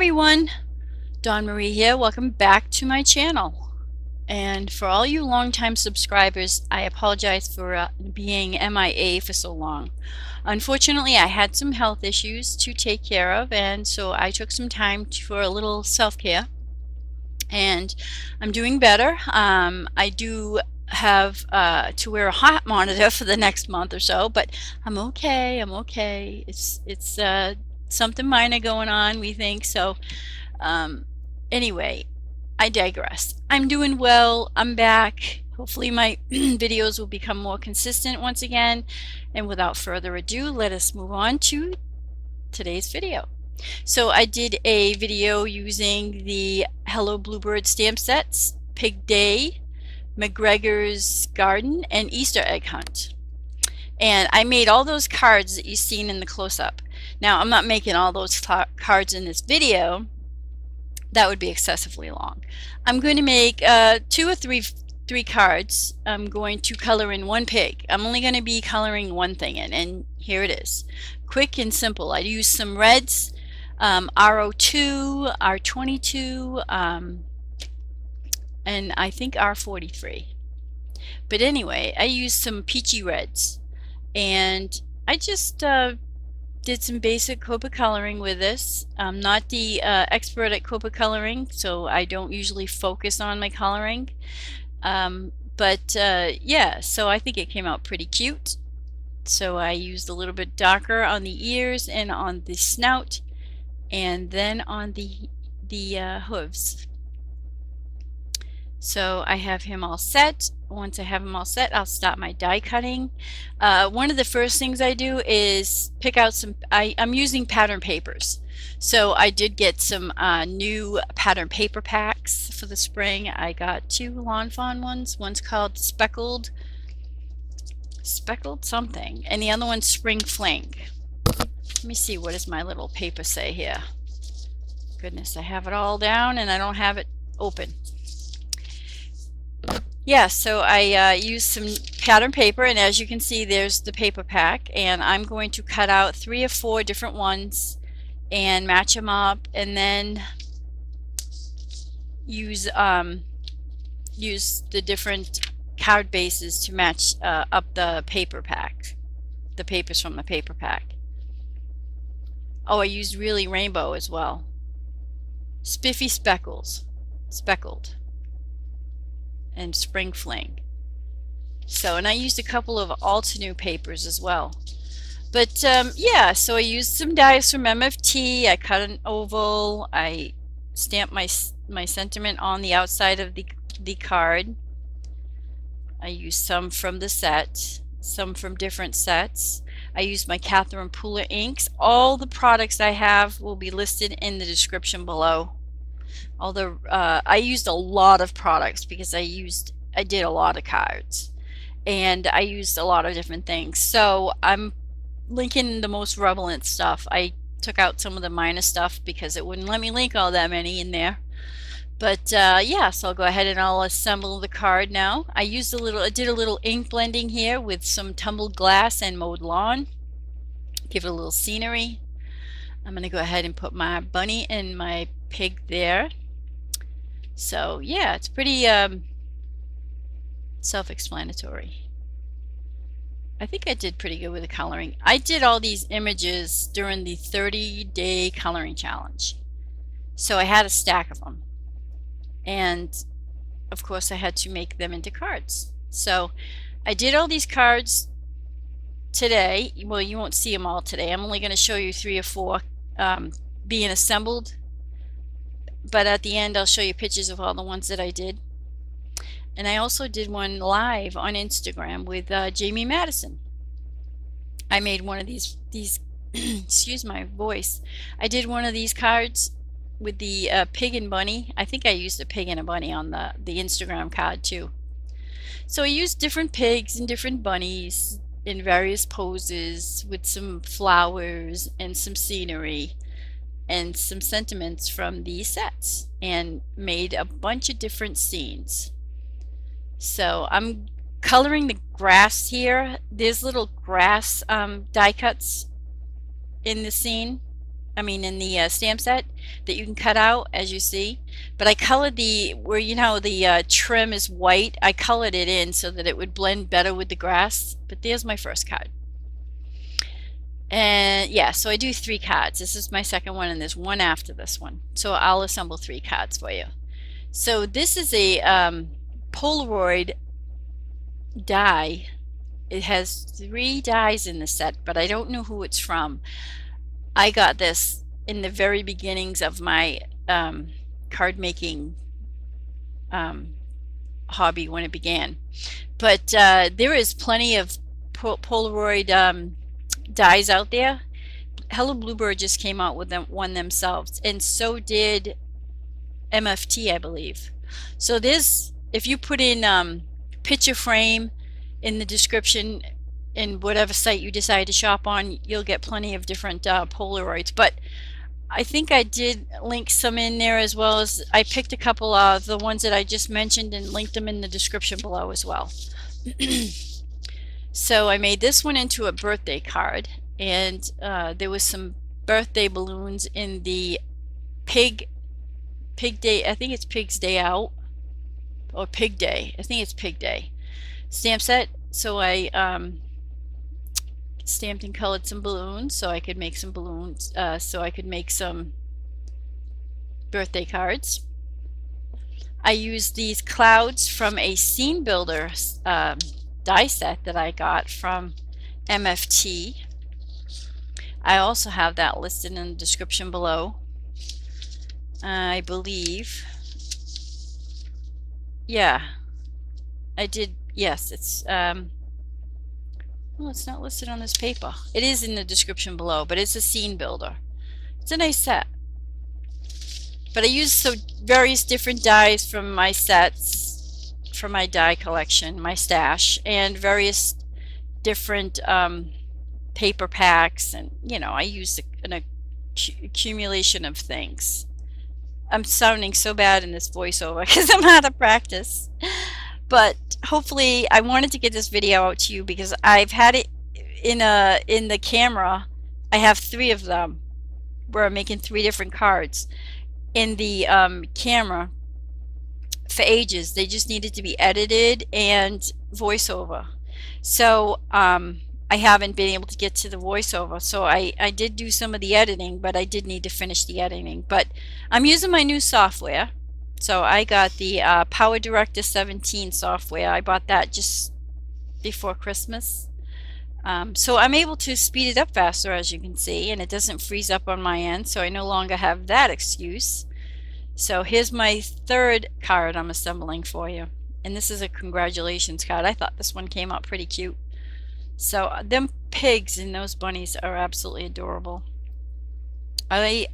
everyone, Dawn Marie here. Welcome back to my channel. And for all you longtime subscribers, I apologize for being MIA for so long. Unfortunately, I had some health issues to take care of, and so I took some time for a little self-care. And I'm doing better. I do have to wear a heart monitor for the next month or so, but I'm okay. I'm okay. It's something minor going on, we think. So anyway, I digress. I'm doing well. I'm back. Hopefully my videos will become more consistent once again. And without further ado, let us move on to today's video. So I did a video using the Hello Bluebird stamp sets, Pig Day, McGregor's Garden, and Easter Egg Hunt. And I made all those cards that you've seen in the close-up. Now, I'm not making all those cards in this video. That would be excessively long. I'm going to make two or three cards. I'm going to color in one pig. I'm only going to be coloring one thing in, and here it is. Quick and simple. I used some reds, R02, R22, and I think R43. But anyway, I used some peachy reds, and I just did some basic Copa coloring with this. I'm not the expert at Copa coloring, so I don't usually focus on my coloring. Yeah, so I think it came out pretty cute. So I used a little bit darker on the ears and on the snout, and then on the hooves. So I have him all set. Once I have him all set, I'll start my die cutting. One of the first things I do is pick out some, I'm using pattern papers. So I did get some new pattern paper packs for the spring. I got two Lawn Fawn ones. One's called Speckled something, and the other one's Spring Fling. Let me see, what does my little paper say here? Goodness, I have it all down and I don't have it open. Yeah, so I used some pattern paper, and as you can see, there's the paper pack, and I'm going to cut out 3 or 4 different ones and match them up, and then use the different card bases to match up the paper pack, the papers from the paper pack. Oh, I used really rainbow as well. Spiffy speckled, and Spring Fling. So, and I used a couple of Altenew papers as well. But yeah, so I used some dies from MFT. I cut an oval. I stamped my sentiment on the outside of the card. I used some from the set, some from different sets. I used my Catherine Pooler inks. All the products I have will be listed in the description below. Although I used a lot of products because I did a lot of cards, and I used a lot of different things. So I'm linking the most relevant stuff. I took out some of the minor stuff because it wouldn't let me link all that many in there. But yeah, so I'll go ahead and I'll assemble the card now. I did a little ink blending here with some tumbled glass and mowed lawn. Give it a little scenery. I'm going to go ahead and put my bunny and my pig there. So yeah, it's pretty self-explanatory. I think I did pretty good with the coloring. I did all these images during the 30-day coloring challenge. So I had a stack of them. And of course I had to make them into cards. So I did all these cards today. Well, you won't see them all today. I'm only going to show you 3 or 4 being assembled. But at the end I'll show you pictures of all the ones that I did. And I also did one live on Instagram with Jamie Madison. I made one of these excuse my voice. I did one of these cards with the pig and bunny. I think I used a pig and a bunny on the Instagram card too. So I used different pigs and different bunnies in various poses with some flowers and some scenery and some sentiments from these sets, and made a bunch of different scenes. So I'm coloring the grass here. There's little grass die cuts in the scene. I mean in the stamp set that you can cut out, as you see. But I colored the, where you know the trim is white, I colored it in so that it would blend better with the grass. But there's my first card. And yeah, so I do 3 cards. This is my second one, and there's one after this one. So I'll assemble 3 cards for you. So this is a Polaroid die. It has 3 dies in the set, but I don't know who it's from. I got this in the very beginnings of my card making hobby when it began. But there is plenty of Polaroid dies out there. Hello Bluebird just came out with one themselves, and so did MFT, I believe. So this, if you put in picture frame in the description in whatever site you decide to shop on, you'll get plenty of different Polaroids. But I think I did link some in there, as well as I picked a couple of the ones that I just mentioned and linked them in the description below as well. So I made this one into a birthday card, and there was some birthday balloons in the pig day, I think it's Pig's Day Out, or Pig Day, I think it's Pig Day stamp set. So I stamped and colored some balloons so I could make some balloons, so I could make some birthday cards. I used these clouds from a scene builder die set that I got from MFT. I also have that listed in the description below. I believe, yeah, I did. Yes, it's well, it's not listed on this paper. It is in the description below, but it's a scene builder. It's a nice set. But I used various different dies from my sets, from my die collection, my stash, and various different paper packs, and you know, I used an accumulation of things. I'm sounding so bad in this voiceover because I'm out of practice. But hopefully, I wanted to get this video out to you because I've had it in the camera. I have 3 of them where I'm making 3 different cards in the camera for ages. They just needed to be edited and voiceover. So I haven't been able to get to the voiceover. So I did do some of the editing, but I did need to finish the editing. But I'm using my new software. So I got the Power Director 17 software. I bought that just before Christmas. So I'm able to speed it up faster, as you can see, and it doesn't freeze up on my end, so I no longer have that excuse. So here's my 3rd card I'm assembling for you. And this is a congratulations card. I thought this one came out pretty cute. So them pigs and those bunnies are absolutely adorable. I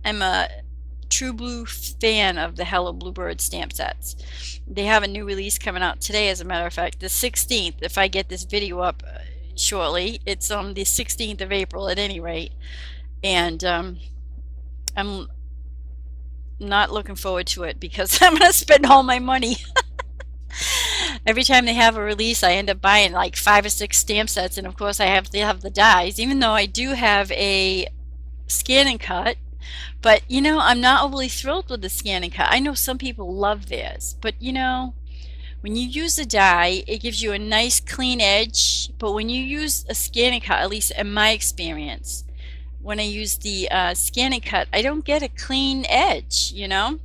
am a true blue fan of the Hello Bluebird stamp sets. They have a new release coming out today, as a matter of fact, the 16th. If I get this video up shortly, it's on the 16th of April at any rate. And I'm not looking forward to it because I'm going to spend all my money. Every time they have a release, I end up buying like 5 or 6 stamp sets, and of course I have to have the dies, even though I do have a scan and cut. But you know, I'm not overly thrilled with the scan and cut. I know some people love theirs, but you know, when you use a die, it gives you a nice clean edge. But when you use a scan and cut, at least in my experience, when I use the scan and cut, I don't get a clean edge, you know.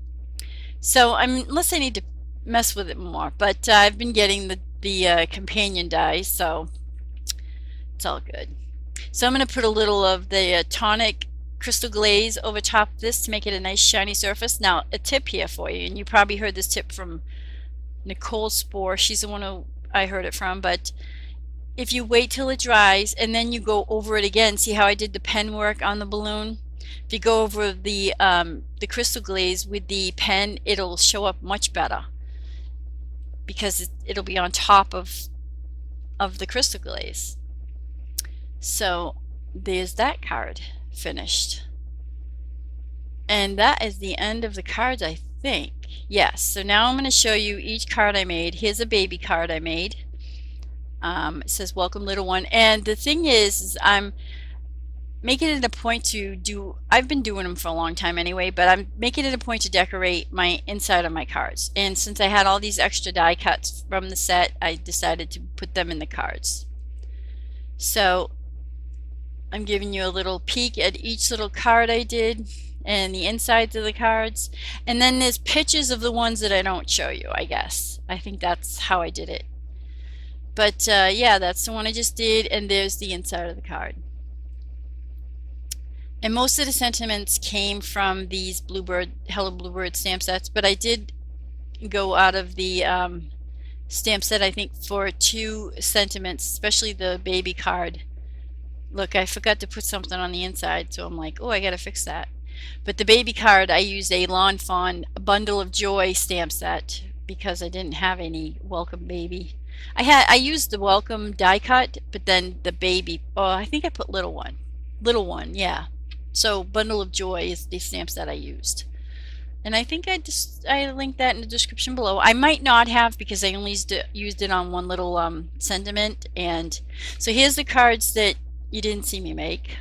So unless I need to mess with it more. But I've been getting the companion dies, so it's all good. So I'm going to put a little of the tonic crystal glaze over top of this to make it a nice shiny surface. Now a tip here for you, and you probably heard this tip from Nicole Spore. She's the one who I heard it from. But if you wait till it dries and then you go over it again, see how I did the pen work on the balloon? If you go over the crystal glaze with the pen, it'll show up much better because it'll be on top of the crystal glaze. So there's that card finished. And that is the end of the cards, I think. Yes, so now I'm going to show you each card I made. Here's a baby card I made. It says welcome little one, and the thing is I'm making it a point to do, I've been doing them for a long time anyway, but I'm making it a point to decorate my inside of my cards. And since I had all these extra die cuts from the set, I decided to put them in the cards. So I'm giving you a little peek at each little card I did and the insides of the cards. And then there's pictures of the ones that I don't show you, I guess. I think that's how I did it. But yeah, that's the one I just did, and there's the inside of the card. And most of the sentiments came from these Bluebird, Hello Bluebird stamp sets, but I did go out of the stamp set, I think, for 2 sentiments, especially the baby card. Look, I forgot to put something on the inside, so I'm like, oh, I gotta fix that. But the baby card, I used a Lawn Fawn Bundle of Joy stamp set because I didn't have any Welcome Baby. I used the Welcome die cut, but then the baby, oh, I think I put little one, yeah. So Bundle of Joy is the stamp set I used. And I think I linked that in the description below. I might not have because I only used it on one little sentiment. And so here's the cards that you didn't see me make.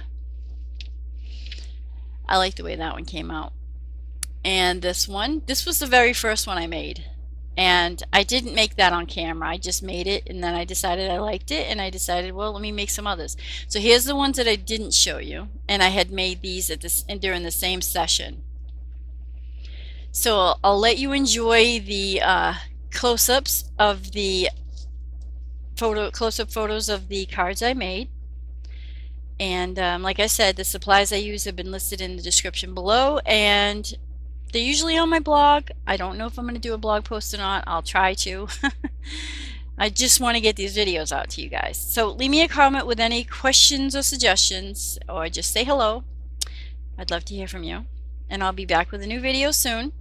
I like the way that one came out. And this one, this was the very first one I made. And I didn't make that on camera. I just made it, and then I decided I liked it, and I decided, well, let me make some others. So here's the ones that I didn't show you, and I had made these at this and during the same session. So I'll let you enjoy the close-ups of the close-up photos of the cards I made. And like I said, the supplies I use have been listed in the description below, and they're usually on my blog. I don't know if I'm going to do a blog post or not. I'll try to. I just want to get these videos out to you guys. So leave me a comment with any questions or suggestions, or just say hello. I'd love to hear from you. And I'll be back with a new video soon.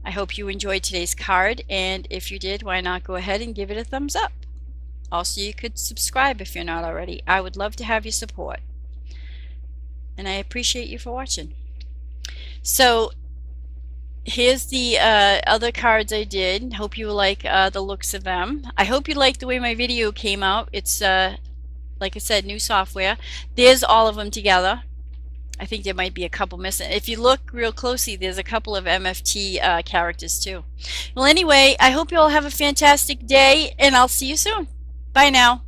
I hope you enjoyed today's card, and if you did, why not go ahead and give it a thumbs up. Also, you could subscribe if you're not already. I would love to have your support. And I appreciate you for watching. So here's the other cards I did. Hope you like the looks of them. I hope you like the way my video came out. It's like I said, new software. There's all of them together. I think there might be a couple missing. If you look real closely, there's a couple of MFT characters too. Well, anyway, I hope you all have a fantastic day, and I'll see you soon. Bye now.